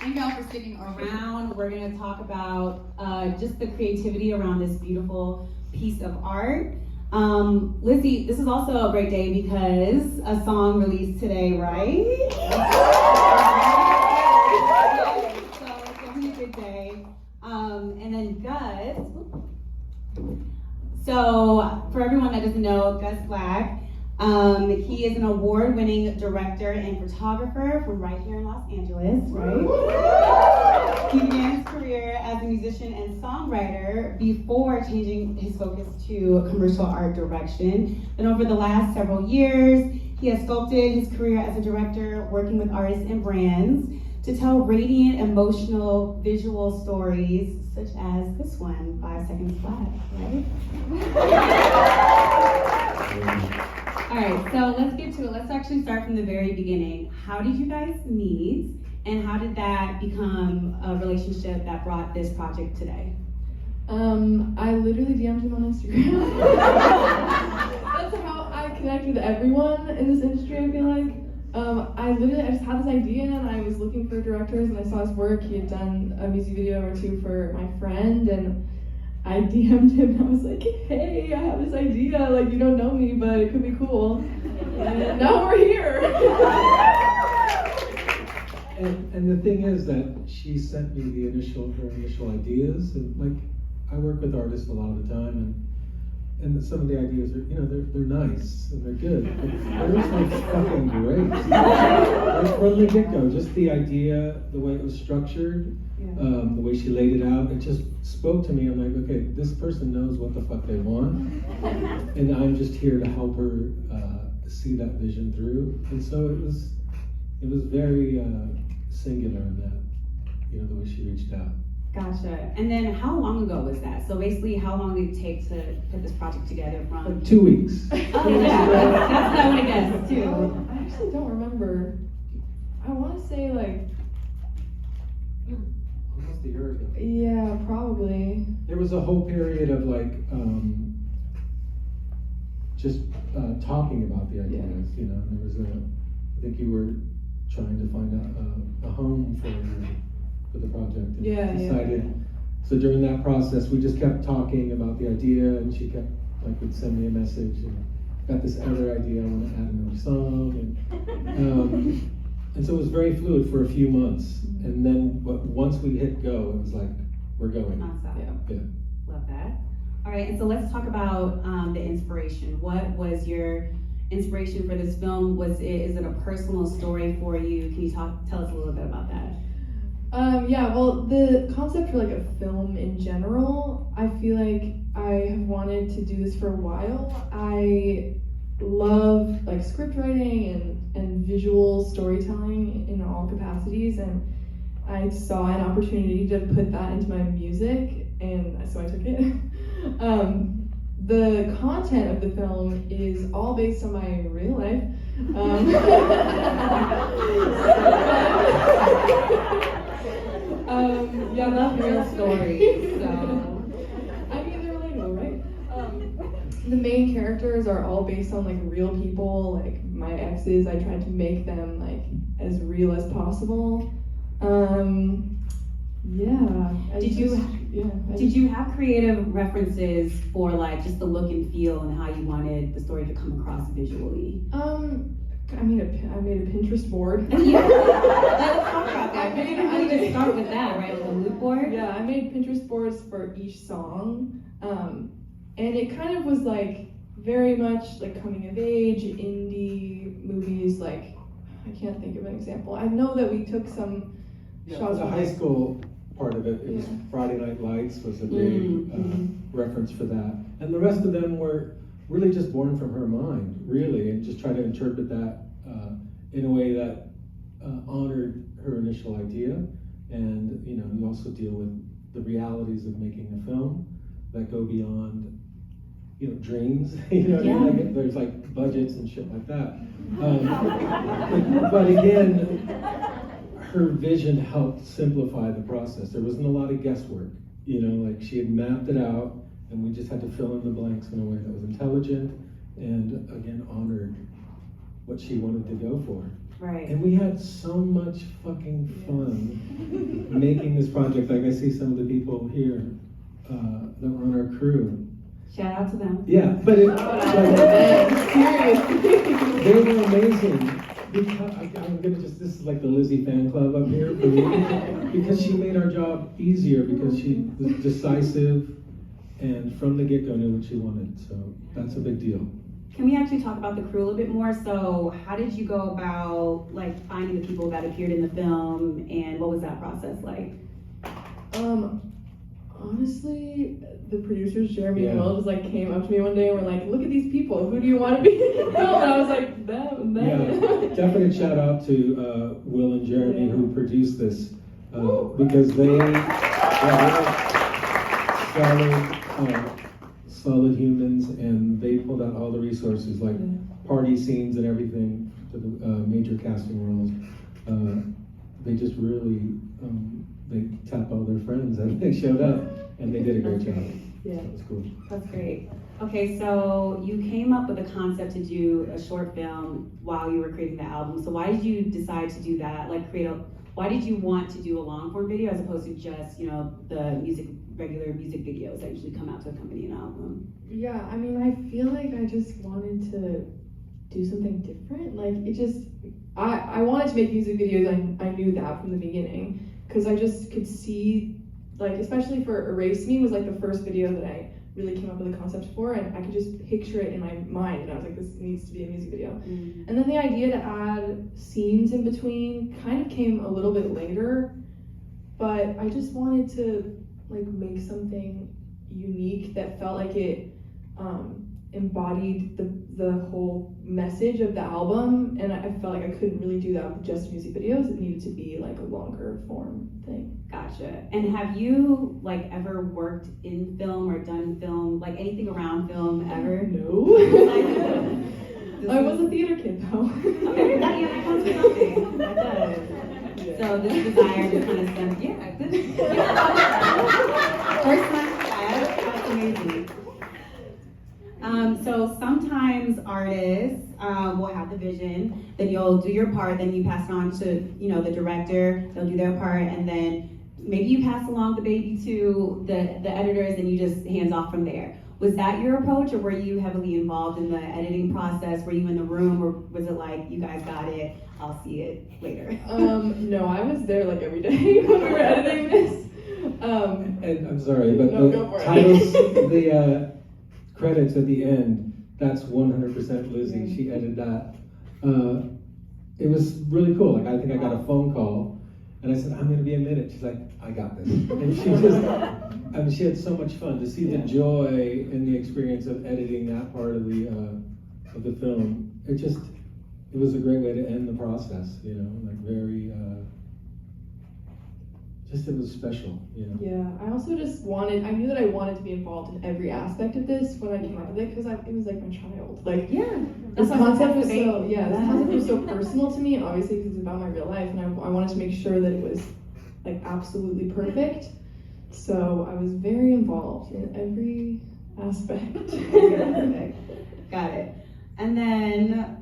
Thank y'all for sticking around. We're gonna talk about just the creativity around this beautiful piece of art. Lizzy, this is also a great day because a song released today, right? So it's definitely a good day. And then Gus. So for everyone that doesn't know, Gus Black, he is an award-winning director and photographer from right here in Los Angeles, right? He began his career as a musician and songwriter before changing his focus to commercial art direction. And over the last several years, he has sculpted his career as a director, working with artists and brands to tell radiant, emotional, visual stories, such as this one, 5 Seconds Flat, right? All right, so let's get to it. Let's actually start from the very beginning. How did you guys meet, and how did that become a relationship that brought this project today? I literally DM'd him on Instagram. That's how I connect with everyone in this industry, I feel like. I just had this idea and I was looking for directors and I saw his work. He had done a music video or two for my friend and I DM'd him and I was like, hey, I have this idea, like you don't know me, but it could be cool. And now we're here. And the thing is that she sent me her initial ideas, and like I work with artists a lot of the time, and some of the ideas are, they're nice and they're good, but hers was fucking great. Like from the get-go, just the idea, the way it was structured, the way she laid it out, it just spoke to me. I'm like, okay, this person knows what the fuck they want, and I'm just here to help her see that vision through. And so it was very singular in that, the way she reached out. Gotcha. And then how long ago was that? So basically, how long did it take to put this project together from? Like 2 weeks. Oh, yeah. That's what I would have guessed, too. I actually don't remember. I want to say like, Almost a year ago. yeah, probably. There was a whole period of like, just talking about the ideas, There was I think you were trying to find a home for the project and decided. So during that process, we just kept talking about the idea, and she kept would send me a message and got this other idea. I want to add another song, and so it was very fluid for a few months. And then once we hit go, it was like we're going. Awesome. Yeah. Love that. All right, and so let's talk about the inspiration. What was your inspiration for this film? Is it a personal story for you? Can you tell us a little bit about that? Well, the concept for like a film in general, I feel like I have wanted to do this for a while. I love like script writing and visual storytelling in all capacities, and I saw an opportunity to put that into my music, and so I took it. The content of the film is all based on my real life. I love real stories, so. I mean, they're relatable, right? The main characters are all based on like real people, like my exes. I tried to make them like as real as possible. Did you have creative references for like just the look and feel and how you wanted the story to come across visually? I made a Pinterest board. Yeah, let's talk about that. I just start with that, right? With a mood board. Yeah, I made Pinterest boards for each song, and it kind of was like very much like coming of age, indie movies. Like I can't think of an example. I know that we took some shots. The high school part of it was Friday Night Lights was a big reference for that, and the rest of them were really just born from her mind, really, and just try to interpret that in a way that honored her initial idea. And you also deal with the realities of making a film that go beyond dreams. Like there's like budgets and shit like that. But again, her vision helped simplify the process. There wasn't a lot of guesswork. Like she had mapped it out, and we just had to fill in the blanks in a way that was intelligent and again honored what she wanted to go for. Right. And we had so much fucking fun making this project, like I see some of the people here that were on our crew. Shout out to them. Yeah, but they were amazing. Because I'm gonna this is like the Lizzy fan club up here for me, because she made our job easier because she was decisive and from the get-go knew what she wanted. So that's a big deal. Can we actually talk about the crew a little bit more? So how did you go about like finding the people that appeared in the film, and what was that process like? Honestly, the producers, Jeremy and Will, just like came up to me one day and were like, look at these people, who do you want to be in the film? And I was like, them. Yeah, definite shout out to Will and Jeremy who produced this, because they are solid humans, and they pulled out all the resources like party scenes and everything to the major casting roles. They just really they tapped all their friends and they showed up, and they did a great job. Yeah, it was cool. That's great. Okay, so you came up with a concept to do a short film while you were creating the album. So why did you decide to do that? Like why did you want to do a long form video as opposed to just, you know, the regular music videos that usually come out to accompany an album? Yeah, I mean, I feel like I just wanted to do something different. Like I wanted to make music videos. I knew that from the beginning, because I just could see, like, especially for Erase Me was like the first video that I really came up with a concept for, and I could just picture it in my mind, and I was like, this needs to be a music video. And then the idea to add scenes in between kind of came a little bit later, but I just wanted to like make something unique that felt like it embodied the whole message of the album, and I felt like I couldn't really do that with just music videos. It needed to be like a longer form thing. Gotcha. And have you like ever worked in film or done film, like anything around film ever? No. I was a theater kid though. Okay, that counts for something. That does. Yeah. So this desire just kind of stems, first time that's amazing. So sometimes artists will have the vision, then you'll do your part, then you pass it on to, you know, the director, they'll do their part, and then maybe you pass along the baby to the editors and you just hands off from there. Was that your approach, or were you heavily involved in the editing process? Were you in the room, or was it like, you guys got it, I'll see it later? No, I was there like every day when we were editing this. And I'm sorry, but no, the titles, the credits at the end, that's 100% Lizzy. She edited that. It was really cool. Like, I think I got a phone call, and I said, I'm gonna be a minute. She's like, I got this. And she just, I mean, she had so much fun to see the joy in the experience of editing that part of the film. It was a great way to end the process, you know, like very, it was special, you know. Yeah, I also just I knew that I wanted to be involved in every aspect of this when I came up with it, because it was like my child. Like, this concept was so personal to me, obviously because it's about my real life, and I wanted to make sure that it was like absolutely perfect. So I was very involved in every aspect. Got it. And then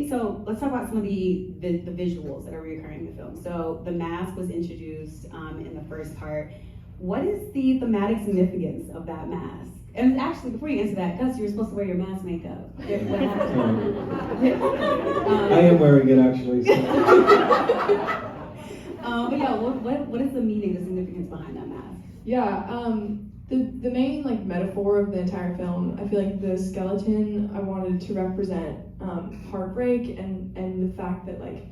so let's talk about some of the visuals that are reoccurring in the film. So the mask was introduced in the first part. What is the thematic significance of that mask? And actually, before you answer that, Gus, you were supposed to wear your mask makeup. What happened? I am wearing it actually. So. But yeah, what is the meaning, the significance behind that mask? Yeah, the main like metaphor of the entire film, I feel like the skeleton I wanted to represent heartbreak and the fact that like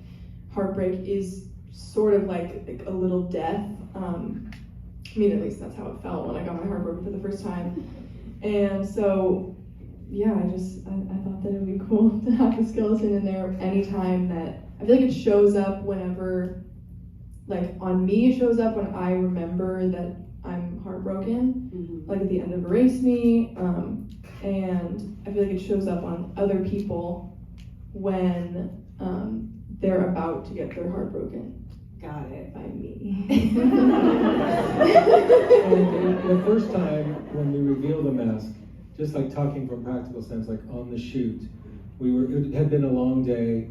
heartbreak is sort of like a little death. I mean, at least that's how it felt when I got my heart broken for the first time. And so, yeah, I thought that it would be cool to have the skeleton in there anytime that, I feel like it shows up whenever, like on me it shows up when I remember that I'm heartbroken, like at the end of Erase Me, and I feel like it shows up on other people when they're about to get their heart broken. Got it. By me. And the first time when we revealed the mask, just like talking from practical sense, like on the shoot, it had been a long day,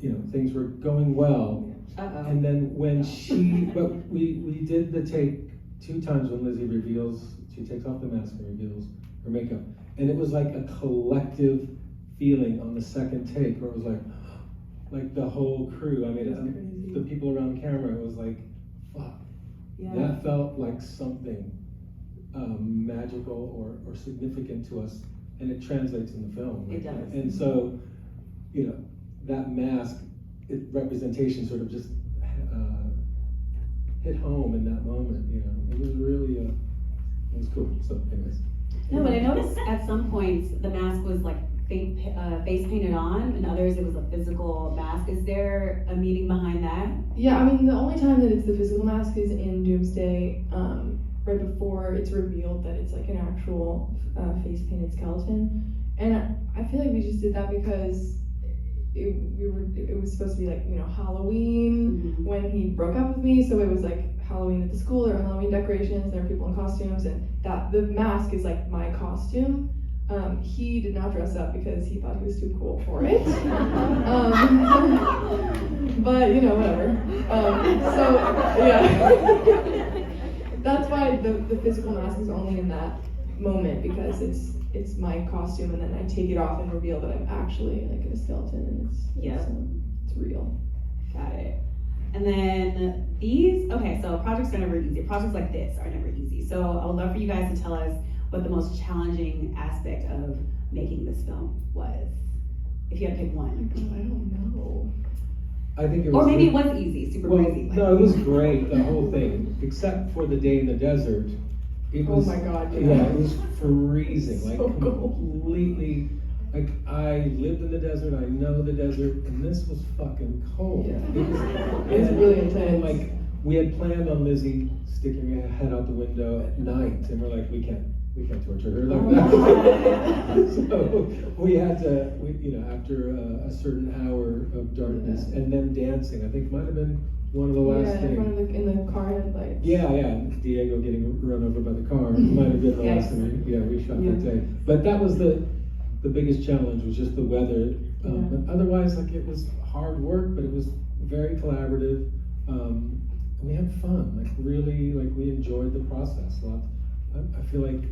you know, things were going well, Uh-oh. And then when but we did the take 2 times when Lizzie reveals, she takes off the mask and reveals her makeup. And it was like a collective feeling on the second take where it was like the whole crew, I mean, the people around camera, it was like, fuck. Yeah. That felt like something magical or significant to us, and it translates in the film. It does. And so, you know, that mask representation sort of just hit home in that moment. You know, it was really it was cool. So, anyways. No, but I noticed at some points the mask was like face painted on, and others it was a physical mask. Is there a meaning behind that? Yeah, I mean, the only time that it's the physical mask is in Doomsday, right before it's revealed that it's like an actual face painted skeleton. And I feel like we just did that because it was supposed to be like, you know, Halloween when he broke up with me, so it was like Halloween at the school, there were Halloween decorations, there were people in costumes, and that the mask is like my costume. He did not dress up because he thought he was too cool for it. But you know, whatever. So yeah, that's why the physical mask is only in that moment, because it's my costume, and then I take it off and reveal that I'm actually like a skeleton, and it's real. Got it. And then so projects are never easy. Projects like this are never easy. So I would love for you guys to tell us what the most challenging aspect of making this film was. If you had to pick one. I don't know. I think it was. Or maybe it was easy, super crazy. No, it was great, the whole thing, except for the day in the desert. It was, oh my God, yeah, it was freezing, like so completely. Like, I lived in the desert, I know the desert, and this was fucking cold. Yeah. It was really intense. And like, we had planned on Lizzie sticking her head out the window at night, and we're like, we can't torture her like that. So we had to, after a certain hour of darkness, and then dancing, I think might have been one of the last things. In the car headlights. Yeah, Diego getting run over by the car might have been the last thing we shot that day. But that was the biggest challenge, was just the weather. But otherwise, like, it was hard work, but it was very collaborative. And we had fun, like really, like we enjoyed the process a lot. I feel like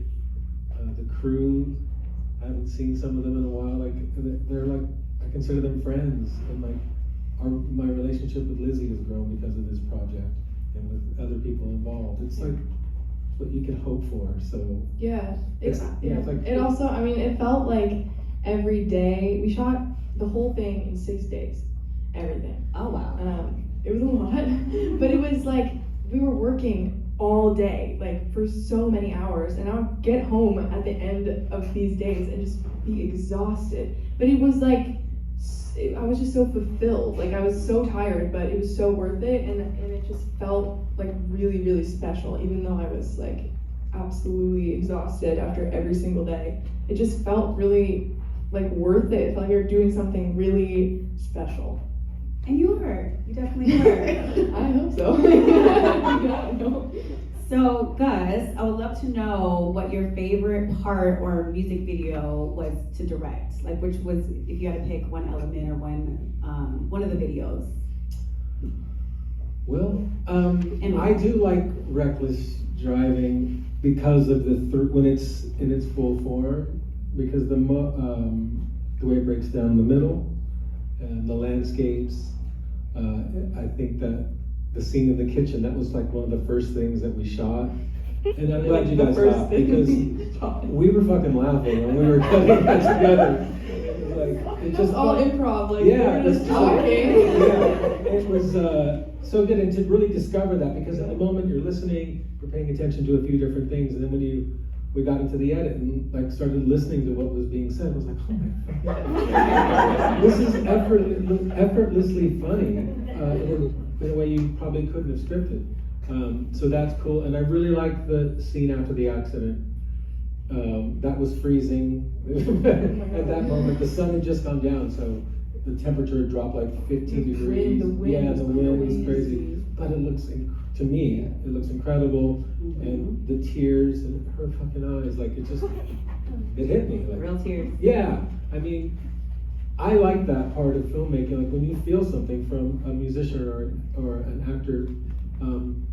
the crew, I haven't seen some of them in a while, like they're like, I consider them friends, and like my relationship with Lizzie has grown because of this project and with other people involved. It's like what you can hope for. So it also, I mean, it felt like every day we shot the whole thing in 6 days, everything. Oh wow. It was a lot, but it was like we were working all day, like for so many hours, and I would get home at the end of these days and just be exhausted. But it was like, I was just so fulfilled. Like, I was so tired, but it was so worth it, and it just felt like really, really special, even though I was like absolutely exhausted after every single day. It just felt really like worth it. It felt like you were doing something really special. And you were. You definitely were. I hope so. Yeah, no. So, Gus, I would love to know what your favorite part or music video was to direct. Like, which was, if you had to pick one element or one of the videos. Well, I do like Reckless Driving because of when it's in its full form, because the way it breaks down the middle and the landscapes. I think that the scene in the kitchen, that was like one of the first things that we shot. And I'm glad you guys laughed, because we were fucking laughing when we were cutting that together. It just all improv, like, yeah, we were just talking. Yeah, it was so good, and to really discover that, because at the moment you're listening, you're paying attention to a few different things, and then when we got into the edit and like started listening to what was being said, I was like, oh my God, this is effortlessly funny in a way you probably couldn't have scripted. So that's cool, and I really like the scene after the accident. That was freezing at that moment. The sun had just gone down, so the temperature had dropped like 15 degrees. The wind was crazy. But it looks, to me, it looks incredible. And the tears in her fucking eyes, like it hit me. Like, real tears. Yeah, I mean, I like that part of filmmaking, like when you feel something from a musician or an actor, and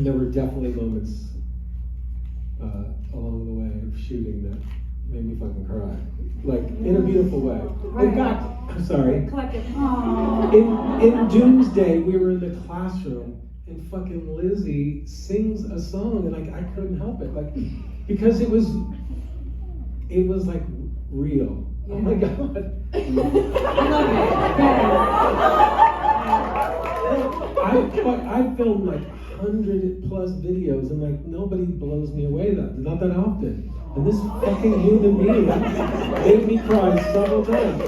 there were definitely moments along the way of shooting that made me fucking cry, like in a beautiful way. In fact, I'm sorry. Collective. In Doomsday, we were in the classroom, and fucking Lizzy sings a song, and like I couldn't help it, like because it was like real. Yeah. Oh my god. I love it. I filmed like 100+ videos, and like nobody blows me away not that often. And this fucking human being made me cry several times,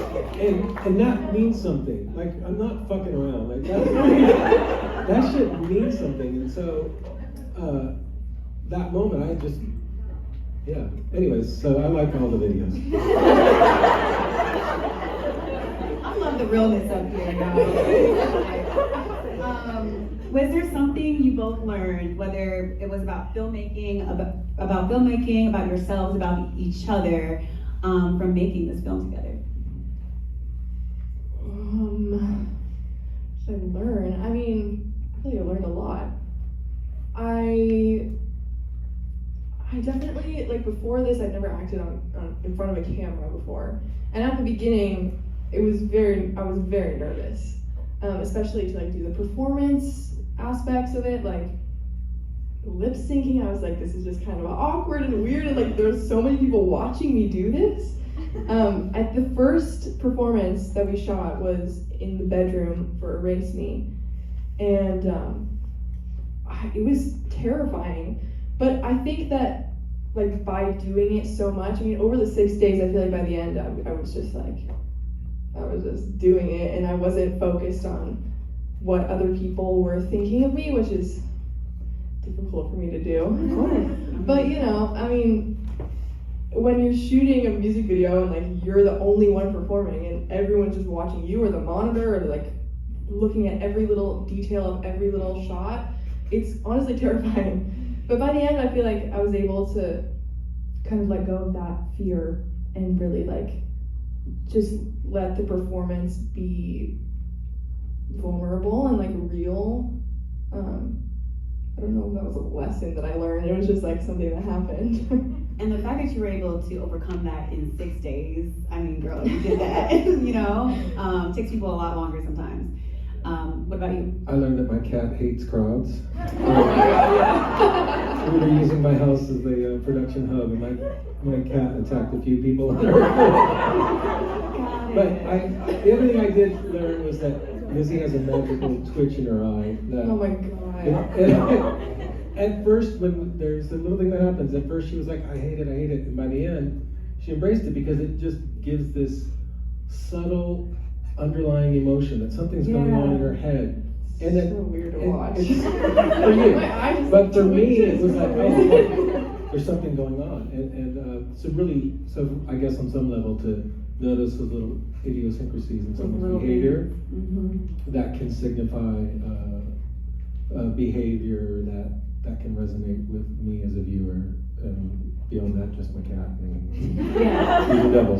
and that means something. Like I'm not fucking around. Like that shit means something. And so that moment, I just Anyways, so I like all the videos. I love the realness up here, guys. Was there something you both learned, whether it was about filmmaking, about yourselves, about each other, from making this film together? Should I learn? I mean, I feel like I learned a lot. I definitely, like before this, I'd never acted in front of a camera before. And at the beginning, I was very nervous, especially to like do the performance aspects of it, like lip syncing. I was like, this is just kind of awkward and weird, and like there's so many people watching me do this. At the first performance that we shot was in the bedroom for Erase Me, and it was terrifying. But I think that like by doing it so much, I mean, over the 6 days, I feel like by the end, I was just doing it, and I wasn't focused on what other people were thinking of me, which is difficult for me to do. But you know, I mean, when you're shooting a music video and like you're the only one performing and everyone's just watching you or the monitor or like looking at every little detail of every little shot, it's honestly terrifying. But by the end, I feel like I was able to kind of let go of that fear and really like just let the performance be vulnerable and like real. I don't know if that was a lesson that I learned. It was just like something that happened. And the fact that you were able to overcome that in 6 days, I mean, girl, you did that, you know? Takes people a lot longer sometimes. What about you? I learned that my cat hates crowds. We were using my house as a production hub, and my cat attacked a few people. But the other thing I did learn was that Lizzy has a magical twitch in her eye. That Oh my god. At first, when there's a little thing that happens, at first she was like, I hate it, and by the end, she embraced it because it just gives this subtle underlying emotion that something's going on in her head. And so weird to watch. For you. But for me, it was like, oh, look, there's something going on. So I guess on some level to notice those little idiosyncrasies in someone's behavior that can signify behavior that can resonate with me as a viewer, and beyond that, just my cat. He's a devil.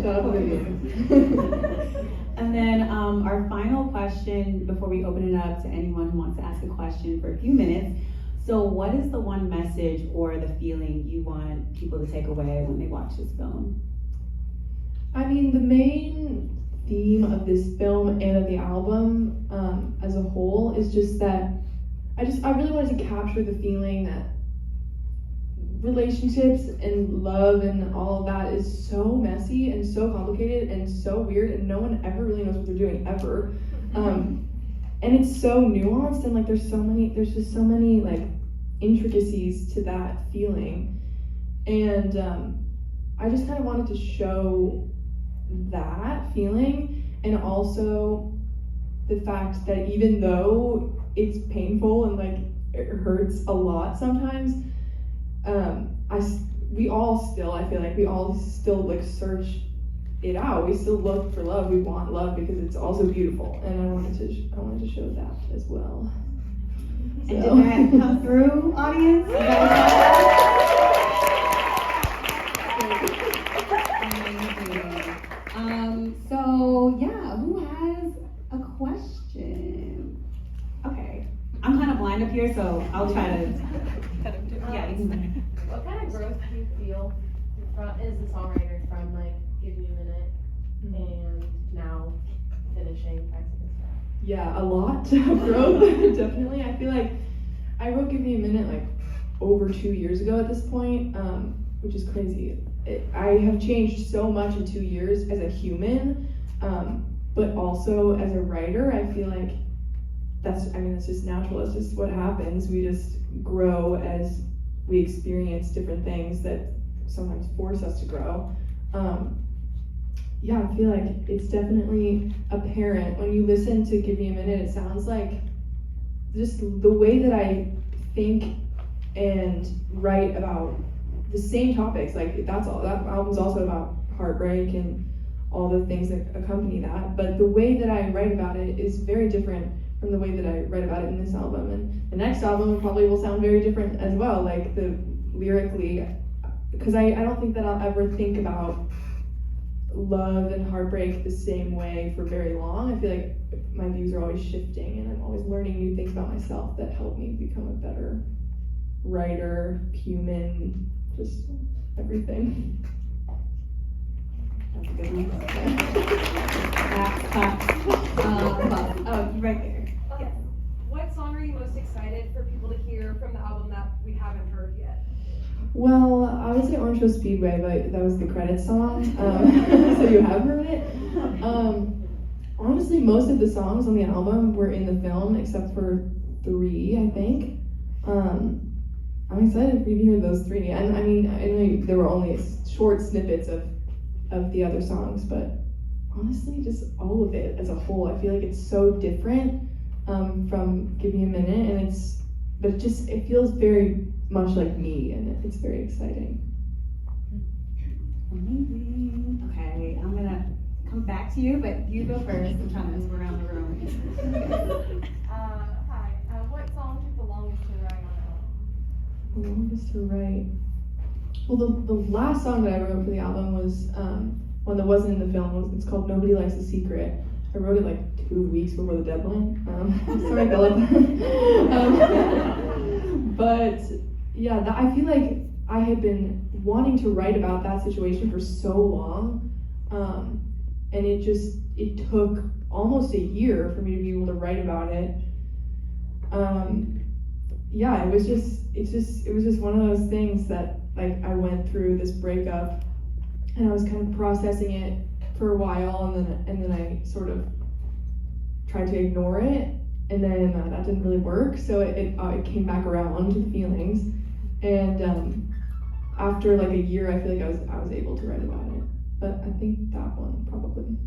And then our final question before we open it up to anyone who wants to ask a question for a few minutes. So what is the one message or the feeling you want people to take away when they watch this film? I mean, the main theme of this film and of the album as a whole is just that I really wanted to capture the feeling that relationships and love and all of that is so messy and so complicated and so weird, and no one ever really knows what they're doing ever. And it's so nuanced, and like there's just so many like intricacies to that feeling. And I just kind of wanted to show that feeling, and also the fact that even though it's painful and like it hurts a lot sometimes, we all still like search it out. We still look for love. We want love because it's also beautiful, and I wanted to show that as well. And did that come through, audience? Amazing. So here, so I'll try to. Yeah. What kind of growth do you feel as a songwriter from like Give Me a Minute and now finishing 5 Seconds Flat? Yeah, a lot of growth, definitely. I feel like I wrote Give Me a Minute like over 2 years ago at this point, which is crazy. I have changed so much in 2 years as a human, but also as a writer. I feel like that's just natural. That's just what happens. We just grow as we experience different things that sometimes force us to grow. Yeah, I feel like it's definitely apparent when you listen to Give Me a Minute. It sounds like just the way that I think and write about the same topics. Like that's all. That album's also about heartbreak and all the things that accompany that. But the way that I write about it is very different from the way that I write about it in this album. And the next album probably will sound very different as well. Like lyrically, because I don't think that I'll ever think about love and heartbreak the same way for very long. I feel like my views are always shifting and I'm always learning new things about myself that help me become a better writer, human, just everything. That's a good one. Oh, right there. Okay. What song are you most excited for people to hear from the album that we haven't heard yet? Well, I would say Orange Coast Speedway, but that was the credits song, so you have heard it. Honestly, most of the songs on the album were in the film, except for 3, I think. I'm excited for you to hear those 3. And I know there were only short snippets of the other songs, but honestly, just all of it as a whole, I feel like it's so different from Give Me a Minute, and it feels very much like me, and it's very exciting. Amazing. Okay, I'm gonna come back to you, but you go first. I'm trying to move around the room. Hi. What song took the longest to write on the album? The longest to write. Well, the last song that I wrote for the album was one that wasn't in the film. It's called Nobody Likes a Secret. I wrote it like 2 weeks before the deadline. Sorry, Philip. But yeah, I feel like I had been wanting to write about that situation for so long, and it took almost a year for me to be able to write about it. Yeah, it was just one of those things that like I went through this breakup, and I was kind of processing it for a while, and then I sort of tried to ignore it, and then that didn't really work. So it came back around to the feelings, and after like a year, I feel like I was able to write about it. But I think that one probably.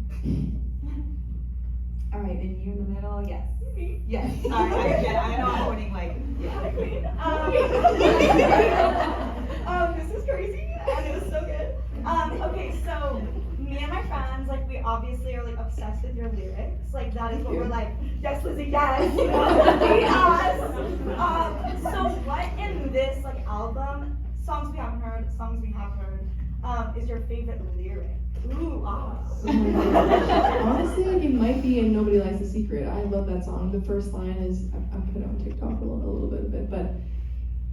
All right, and you in the middle, yes. Yes. All right, I know I'm pointing like, yeah. This is crazy, and it was so good. Okay, so me and my friends, like, we obviously are like obsessed with your lyrics. Like, that is what we're like, yes, Lizzy, yes, you know, yes. So what in this like album, songs we haven't heard, songs we have heard, is your favorite lyric? Ooh, Honestly, like it might be in Nobody Likes a Secret. I love that song. The first line is, I put it on TikTok a little bit of it, but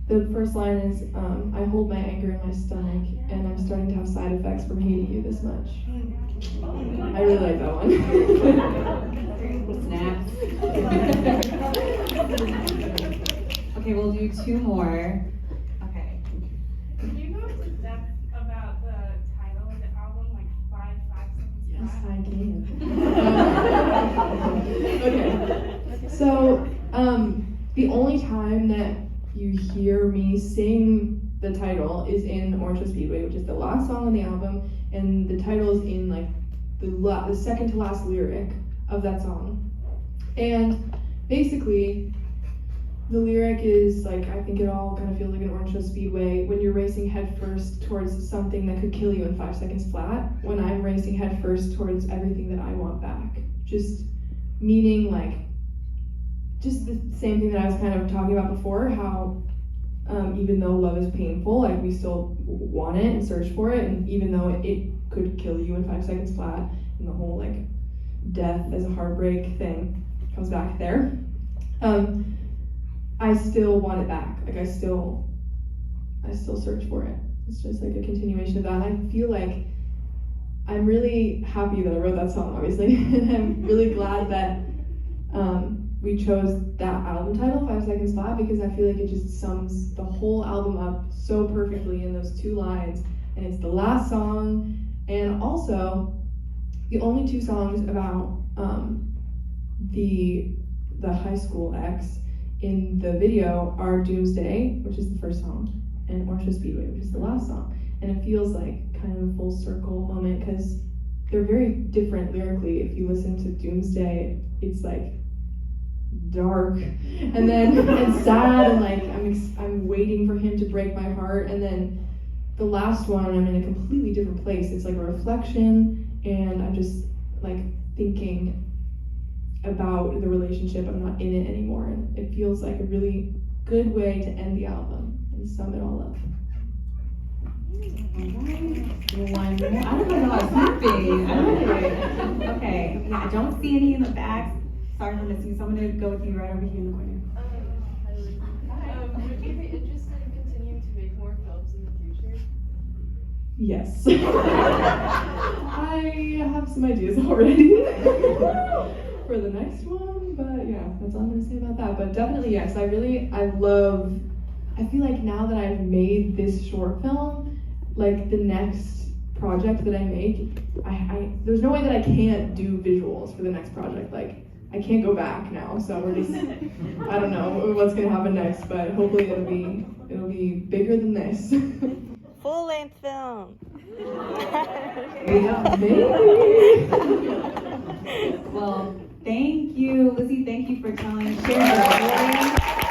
the first line is, I hold my anger in my stomach, and I'm starting to have side effects from hating you this much. I really like that one. Snaps. Okay, we'll do 2 more. Okay. Can you go into depth about the title of the album, like 5 Seconds Yes, Flat? I can. Okay. So, the only time that you hear me sing the title is in Orange Coast Speedway, which is the last song on the album, and the title is in like the second to last lyric of that song. And basically, the lyric is like, I think it all kind of feels like an Orange Coast Speedway when you're racing headfirst towards something that could kill you in 5 seconds flat, when I'm racing headfirst towards everything that I want back. Just meaning like, just the same thing that I was kind of talking about before, how even though love is painful, like we still want it and search for it, and even though it could kill you in 5 seconds flat, and the whole like death as a heartbreak thing comes back there. I still want it back. Like I still search for it. It's just like a continuation of that. And I feel like I'm really happy that I wrote that song, obviously, and I'm really glad that we chose that album title, 5 Seconds Flat, because I feel like it just sums the whole album up so perfectly in those 2 lines. And it's the last song, and also the only 2 songs about the high school ex in the video are Doomsday, which is the first song, and Orchard Speedway, which is the last song. And it feels like kind of a full circle moment because they're very different lyrically. If you listen to Doomsday, it's like dark and then and sad, and like I'm waiting for him to break my heart. And then the last one, I'm in a completely different place. It's like a reflection, and I'm just like thinking about the relationship. I'm not in it anymore, and it feels like a really good way to end the album and sum it all up. One more. I don't know how snapping. I like it. Okay. Yeah, I don't see any in the back. Sorry for missing. So I'm gonna go with you right over here in the corner. Would you be interested in continuing to make more films in the future? Yes. I have some ideas already for the next one, but yeah, that's all I'm gonna say about that. But definitely yes, I feel like now that I've made this short film, like the next project that I make, there's no way that I can't do visuals for the next project. Like I can't go back now, so we're just, I don't know what's gonna happen next, but hopefully it'll be bigger than this. Full-length film. Yeah, maybe. Well, thank you, Lizzy. Thank you for sharing your story.